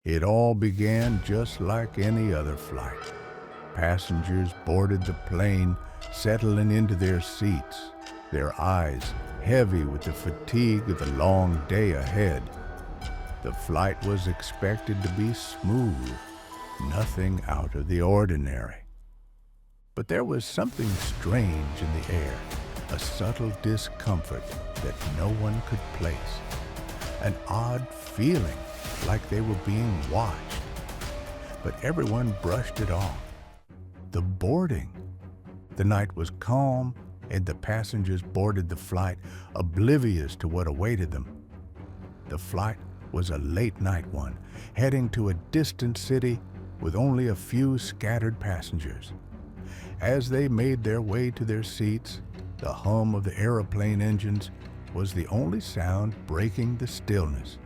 It all began just like any other flight. Passengers boarded the plane, settling into their seats, their eyes heavy with the fatigue of the long day ahead. The flight was expected to be smooth, nothing out of the ordinary. But there was something strange in the air, a subtle discomfort that no one could place, an odd feeling like they were being watched. But everyone brushed it off. The boarding. The night was calm, and the passengers boarded the flight, oblivious to what awaited them. The flight was a late-night one, heading to a distant city with only a few scattered passengers. As they made their way to their seats, the hum of the aeroplane engines was the only sound breaking the stillness.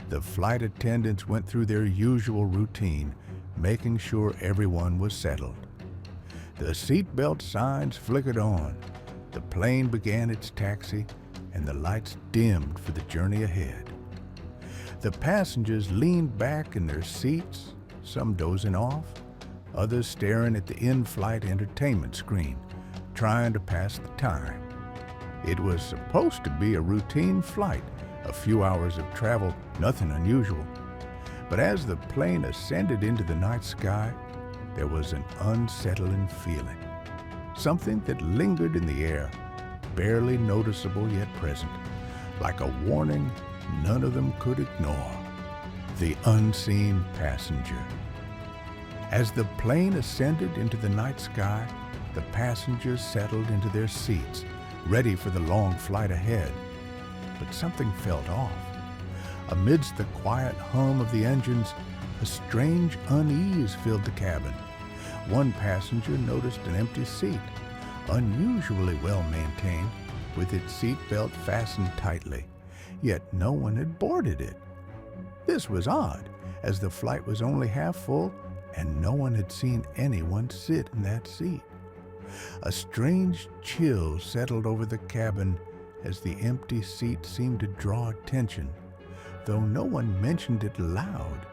The flight attendants went through their usual routine, making sure everyone was settled. The seatbelt signs flickered on, the plane began its taxi, and the lights dimmed for the journey ahead. The passengers leaned back in their seats, some dozing off, others staring at the in-flight entertainment screen, trying to pass the time. It was supposed to be a routine flight, a few hours of travel, nothing unusual. But as the plane ascended into the night sky, there was an unsettling feeling, something that lingered in the air, barely noticeable yet present, like a warning none of them could ignore. The unseen passenger. As the plane ascended into the night sky, the passengers settled into their seats, ready for the long flight ahead. But something felt off. Amidst the quiet hum of the engines, a strange unease filled the cabin. One passenger noticed an empty seat, unusually well maintained, with its seatbelt fastened tightly, yet no one had boarded it. This was odd, as the flight was only half full and no one had seen anyone sit in that seat. A strange chill settled over the cabin as the empty seat seemed to draw attention, though no one mentioned it loud.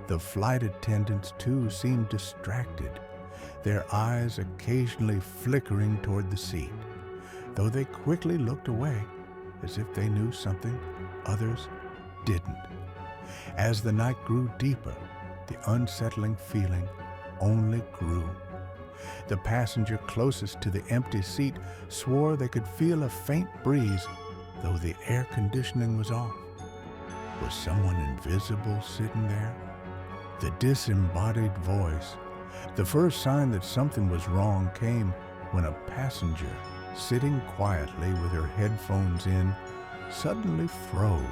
The flight attendants, too, seemed distracted, their eyes occasionally flickering toward the seat, though they quickly looked away as if they knew something others didn't. As the night grew deeper, the unsettling feeling only grew. The passenger closest to the empty seat swore they could feel a faint breeze, though the air conditioning was off. Was someone invisible sitting there? The disembodied voice. The first sign that something was wrong came when a passenger, sitting quietly with her headphones in, suddenly froze.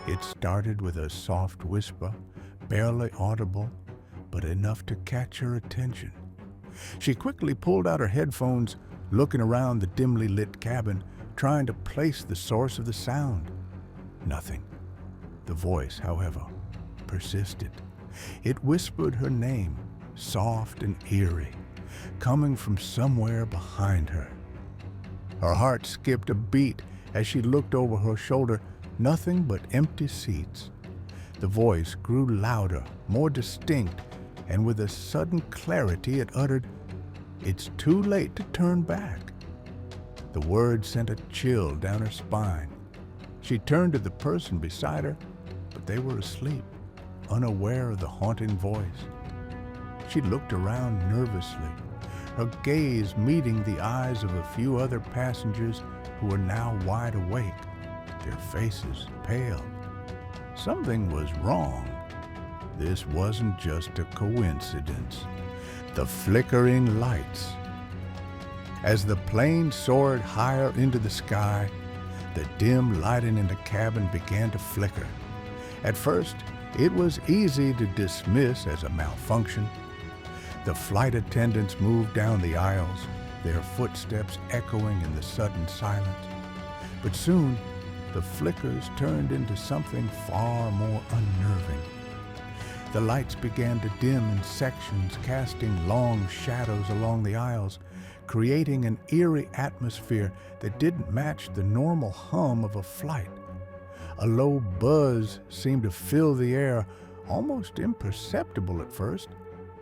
It started with a soft whisper, barely audible, but enough to catch her attention. She quickly pulled out her headphones, looking around the dimly lit cabin, trying to place the source of the sound. Nothing. The voice, however, persisted. It whispered her name, soft and eerie, coming from somewhere behind her. Her heart skipped a beat as she looked over her shoulder, nothing but empty seats. The voice grew louder, more distinct, and with a sudden clarity it uttered, "It's too late to turn back." The words sent a chill down her spine. She turned to the person beside her, but they were asleep, unaware of the haunting voice. She looked around nervously, her gaze meeting the eyes of a few other passengers who were now wide awake, their faces pale. Something was wrong. This wasn't just a coincidence. The flickering lights. As the plane soared higher into the sky, the dim lighting in the cabin began to flicker. At first, it was easy to dismiss as a malfunction. The flight attendants moved down the aisles, their footsteps echoing in the sudden silence. But soon, the flickers turned into something far more unnerving. The lights began to dim in sections, casting long shadows along the aisles, creating an eerie atmosphere that didn't match the normal hum of a flight. A low buzz seemed to fill the air, almost imperceptible at first,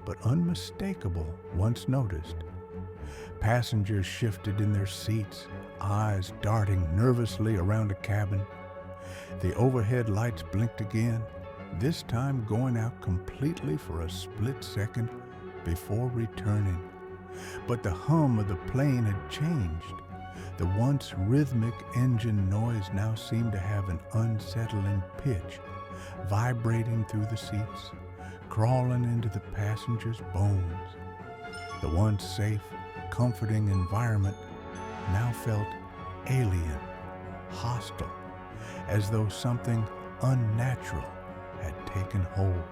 but unmistakable once noticed. Passengers shifted in their seats, eyes darting nervously around the cabin. The overhead lights blinked again, this time going out completely for a split second before returning. But the hum of the plane had changed. The once rhythmic engine noise now seemed to have an unsettling pitch, vibrating through the seats, crawling into the passengers' bones. The once safe, comforting environment now felt alien, hostile, as though something unnatural had taken hold.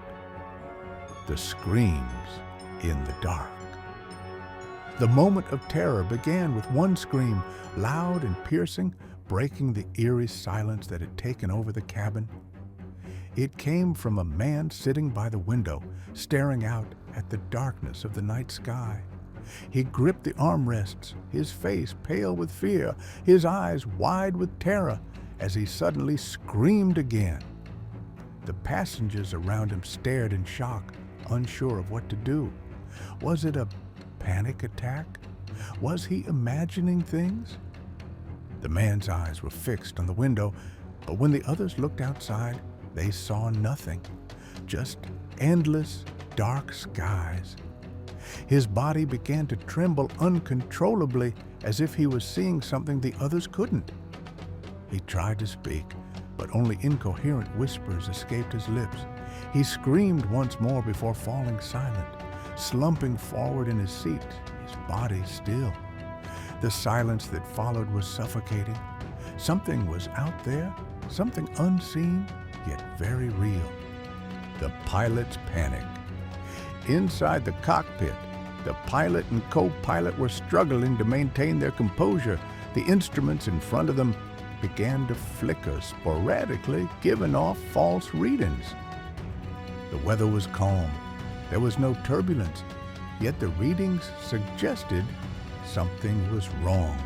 The screams in the dark. The moment of terror began with one scream, loud and piercing, breaking the eerie silence that had taken over the cabin. It came from a man sitting by the window, staring out at the darkness of the night sky. He gripped the armrests, his face pale with fear, his eyes wide with terror, as he suddenly screamed again. The passengers around him stared in shock, unsure of what to do. Was it a panic attack? Was he imagining things? The man's eyes were fixed on the window, but when the others looked outside, they saw nothing, just endless, dark skies. His body began to tremble uncontrollably, as if he was seeing something the others couldn't. He tried to speak, but only incoherent whispers escaped his lips. He screamed once more before falling silent, slumping forward in his seat, his body still. The silence that followed was suffocating. Something was out there, something unseen, yet very real. The pilot's panic. Inside the cockpit, the pilot and co-pilot were struggling to maintain their composure. The instruments in front of them began to flicker sporadically, giving off false readings. The weather was calm. There was no turbulence, yet the readings suggested something was wrong.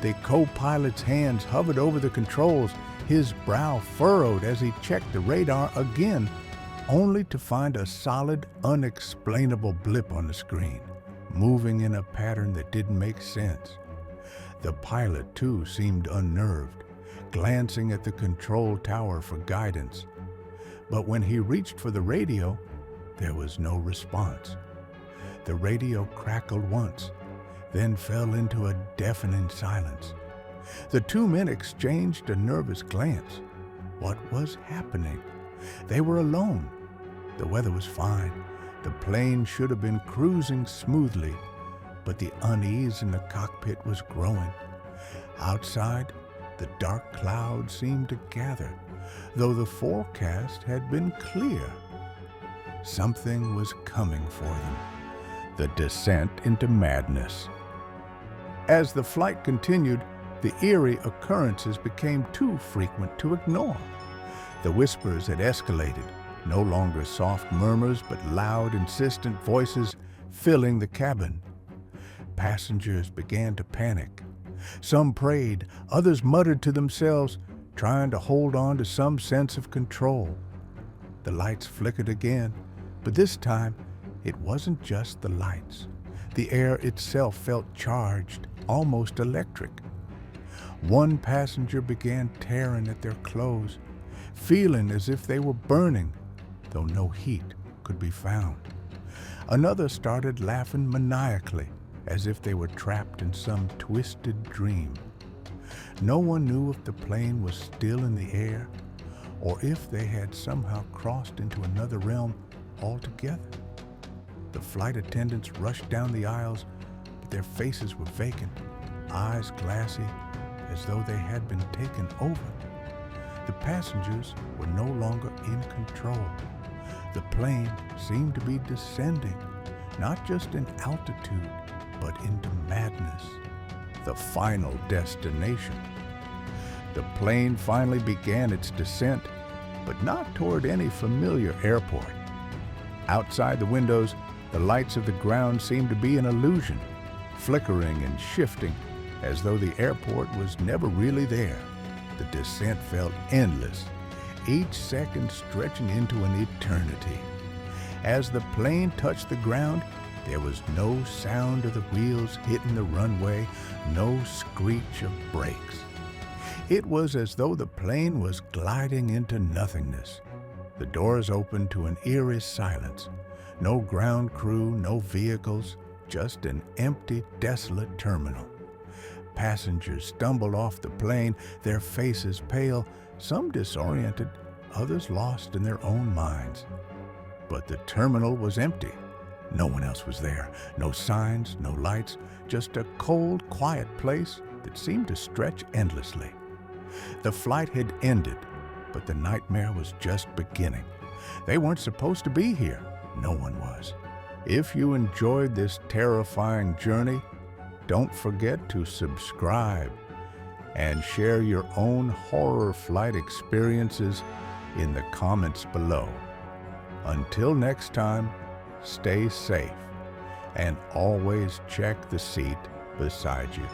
The co-pilot's hands hovered over the controls, his brow furrowed as he checked the radar again, only to find a solid, unexplainable blip on the screen, moving in a pattern that didn't make sense. The pilot, too, seemed unnerved, glancing at the control tower for guidance. But when he reached for the radio, there was no response. The radio crackled once, then fell into a deafening silence. The two men exchanged a nervous glance. What was happening? They were alone. The weather was fine. The plane should have been cruising smoothly, but the unease in the cockpit was growing. Outside, the dark clouds seemed to gather, though the forecast had been clear. Something was coming for them. The descent into madness. As the flight continued, the eerie occurrences became too frequent to ignore. The whispers had escalated, no longer soft murmurs, but loud, insistent voices filling the cabin. Passengers began to panic. Some prayed, others muttered to themselves, trying to hold on to some sense of control. The lights flickered again, but this time it wasn't just the lights. The air itself felt charged, almost electric. One passenger began tearing at their clothes, feeling as if they were burning, though no heat could be found. Another started laughing maniacally, as if they were trapped in some twisted dream. No one knew if the plane was still in the air, or if they had somehow crossed into another realm altogether. The flight attendants rushed down the aisles, but their faces were vacant, eyes glassy, as though they had been taken over. The passengers were no longer in control. The plane seemed to be descending, not just in altitude, but into madness, the final destination. The plane finally began its descent, but not toward any familiar airport. Outside the windows, the lights of the ground seemed to be an illusion, flickering and shifting, as though the airport was never really there. The descent felt endless, each second stretching into an eternity. As the plane touched the ground, there was no sound of the wheels hitting the runway, no screech of brakes. It was as though the plane was gliding into nothingness. The doors opened to an eerie silence. No ground crew, no vehicles, just an empty, desolate terminal. Passengers stumbled off the plane, their faces pale, some disoriented, others lost in their own minds. But the terminal was empty. No one else was there. No signs, no lights, just a cold, quiet place that seemed to stretch endlessly. The flight had ended, but the nightmare was just beginning. They weren't supposed to be here. No one was. If you enjoyed this terrifying journey, don't forget to subscribe and share your own horror flight experiences in the comments below. Until next time, stay safe and always check the seat beside you.